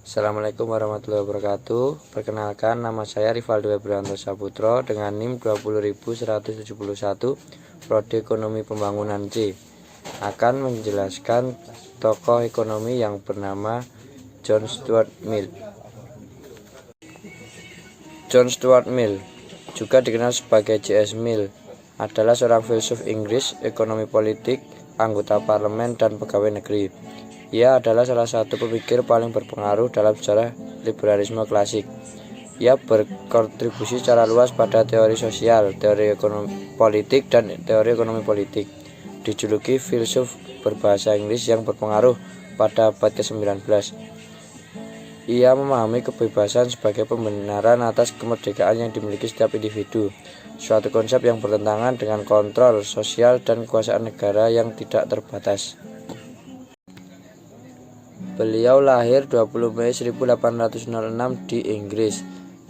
Assalamualaikum warahmatullahi wabarakatuh. Perkenalkan, nama saya Rivaldo Febrianto Saputro dengan NIM 20.171, Prodi Ekonomi Pembangunan C. Akan menjelaskan tokoh ekonomi yang bernama John Stuart Mill. John Stuart Mill, juga dikenal sebagai J.S. Mill, adalah seorang filsuf Inggris, ekonomi politik, anggota parlemen, dan pegawai negeri. Ia adalah salah satu pemikir paling berpengaruh dalam sejarah liberalisme klasik. Ia berkontribusi secara luas pada teori sosial, teori ekonomi politik, dan teori ekonomi politik. Dijuluki filsuf berbahasa Inggris yang berpengaruh pada abad ke-19. Ia memahami kebebasan sebagai pembenaran atas kemerdekaan yang dimiliki setiap individu, suatu konsep yang bertentangan dengan kontrol sosial dan kekuasaan negara yang tidak terbatas. Beliau lahir 20 Mei 1806 di Inggris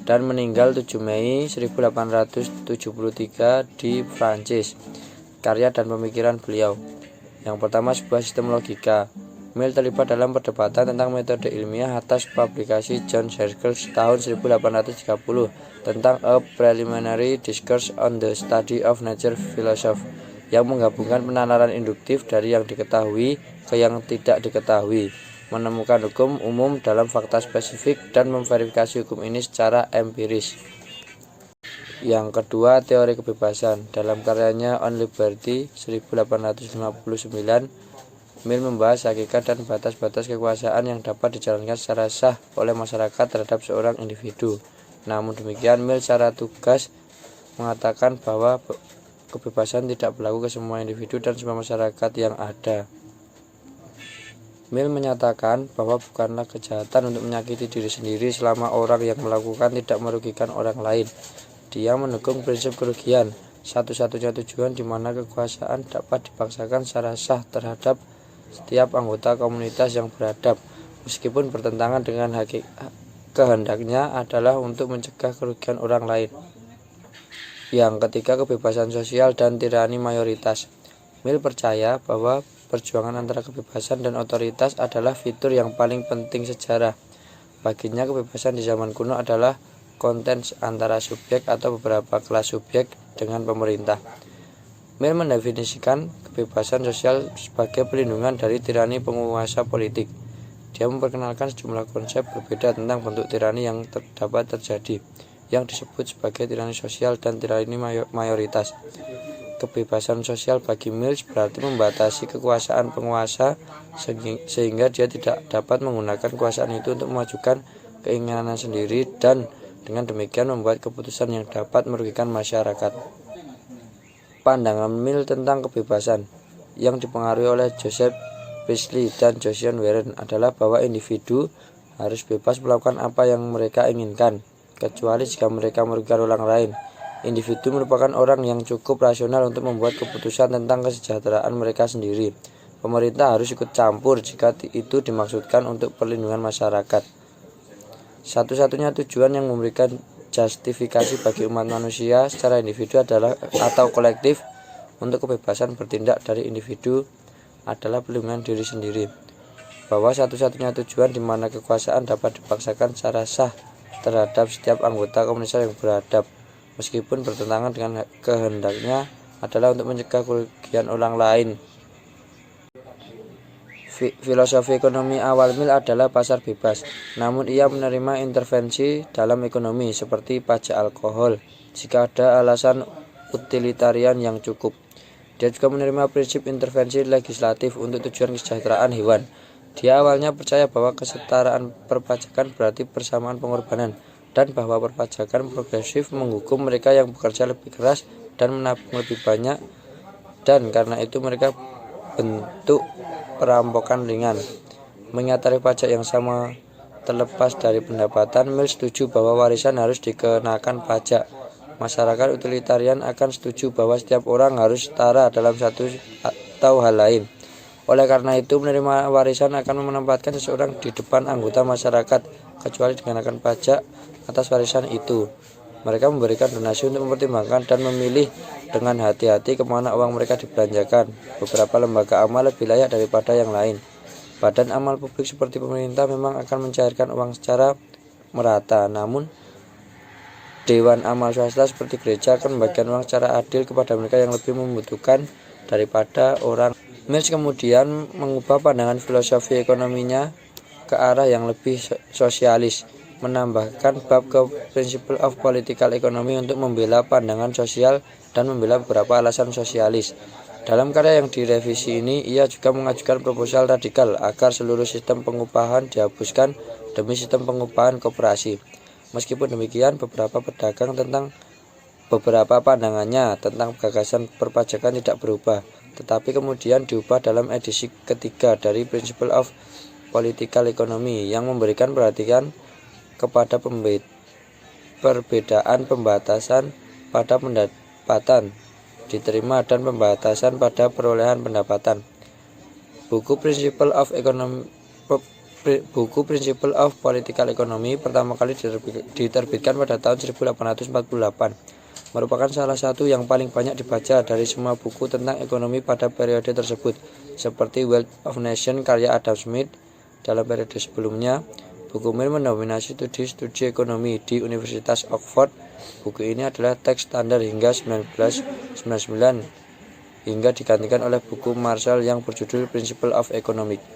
dan meninggal 7 Mei 1873 di Prancis. Karya dan pemikiran beliau. Yang pertama, sebuah sistem logika. Mill terlibat dalam perdebatan tentang metode ilmiah atas publikasi John Herschel tahun 1830 tentang A Preliminary Discourse on the Study of Nature Philosophy, yang menggabungkan penalaran induktif dari yang diketahui ke yang tidak diketahui, menemukan hukum umum dalam fakta spesifik, dan memverifikasi hukum ini secara empiris. Yang kedua, teori kebebasan. Dalam karyanya On Liberty 1859, Mill membahas hakikat dan batas-batas kekuasaan yang dapat dijalankan secara sah oleh masyarakat terhadap seorang individu. Namun demikian, Mill secara tugas mengatakan bahwa kebebasan tidak berlaku ke semua individu dan semua masyarakat yang ada. Mill menyatakan bahwa bukanlah kejahatan untuk menyakiti diri sendiri selama orang yang melakukan tidak merugikan orang lain. Dia mendukung prinsip kerugian, satu-satunya tujuan di mana kekuasaan dapat dipaksakan secara sah terhadap setiap anggota komunitas yang beradab, meskipun bertentangan dengan kehendaknya adalah untuk mencegah kerugian orang lain. Yang ketiga, kebebasan sosial dan tirani mayoritas. Mill percaya bahwa perjuangan antara kebebasan dan otoritas adalah fitur yang paling penting sejarah. Baginya, kebebasan di zaman kuno adalah kontens antara subjek atau beberapa kelas subjek dengan pemerintah. Mill mendefinisikan kebebasan sosial sebagai perlindungan dari tirani penguasa politik. Dia memperkenalkan sejumlah konsep berbeda tentang bentuk tirani yang dapat terjadi, yang disebut sebagai tirani sosial dan tirani mayoritas. Kebebasan sosial bagi Mill berarti membatasi kekuasaan penguasa sehingga dia tidak dapat menggunakan kekuasaan itu untuk memajukan keinginannya sendiri, dan dengan demikian membuat keputusan yang dapat merugikan masyarakat. Pandangan Mill tentang kebebasan yang dipengaruhi oleh Joseph Priestley dan Josiah Warren adalah bahwa individu harus bebas melakukan apa yang mereka inginkan, kecuali jika mereka merugikan orang lain. Individu merupakan orang yang cukup rasional untuk membuat keputusan tentang kesejahteraan mereka sendiri. Pemerintah harus ikut campur jika itu dimaksudkan untuk perlindungan masyarakat. Satu-satunya tujuan yang memberikan justifikasi bagi umat manusia secara individu adalah atau kolektif untuk kebebasan bertindak dari individu adalah perlindungan diri sendiri. Bahwa satu-satunya tujuan di mana kekuasaan dapat dipaksakan secara sah terhadap setiap anggota komunitas yang beradab, meskipun bertentangan dengan kehendaknya, adalah untuk mencegah kerugian orang lain. Filosofi ekonomi awal Mill adalah pasar bebas, namun ia menerima intervensi dalam ekonomi seperti pajak alkohol jika ada alasan utilitarian yang cukup. Dia juga menerima prinsip intervensi legislatif untuk tujuan kesejahteraan hewan. Dia awalnya percaya bahwa kesetaraan perpajakan berarti persamaan pengorbanan, dan bahwa perpajakan progresif menghukum mereka yang bekerja lebih keras dan menabung lebih banyak, dan karena itu mereka bentuk perampokan ringan. Mengingat tarif pajak yang sama terlepas dari pendapatan, Mill setuju bahwa warisan harus dikenakan pajak. Masyarakat utilitarian akan setuju bahwa setiap orang harus setara dalam satu atau hal lain. Oleh karena itu, menerima warisan akan menempatkan seseorang di depan anggota masyarakat, kecuali dikenakan pajak atas warisan itu. Mereka memberikan donasi untuk mempertimbangkan dan memilih dengan hati-hati kemana uang mereka dibelanjakan. Beberapa lembaga amal lebih layak daripada yang lain. Badan amal publik seperti pemerintah memang akan mencairkan uang secara merata, namun dewan amal swasta seperti gereja akan membagikan uang secara adil kepada mereka yang lebih membutuhkan daripada orang. Mills kemudian mengubah pandangan filosofi ekonominya ke arah yang lebih sosialis, menambahkan bab ke Principle of Political Economy untuk membela pandangan sosial dan membela beberapa alasan sosialis. Dalam karya yang direvisi ini, ia juga mengajukan proposal radikal agar seluruh sistem pengupahan dihapuskan demi sistem pengupahan koperasi. Meskipun demikian, beberapa pandangannya tentang gagasan perpajakan tidak berubah, tetapi kemudian diubah dalam edisi ketiga dari Principle of Political Economy yang memberikan perhatian kepada perbedaan pembatasan pada pendapatan diterima dan pembatasan pada perolehan pendapatan. Buku Principle of Political Economy pertama kali diterbitkan pada tahun 1848, merupakan salah satu yang paling banyak dibaca dari semua buku tentang ekonomi pada periode tersebut, seperti Wealth of Nations karya Adam Smith. Dalam periode sebelumnya, buku Mill mendominasi studi ekonomi di Universitas Oxford. Buku ini adalah teks standar hingga 1999 hingga digantikan oleh buku Marshall yang berjudul Principle of Economics.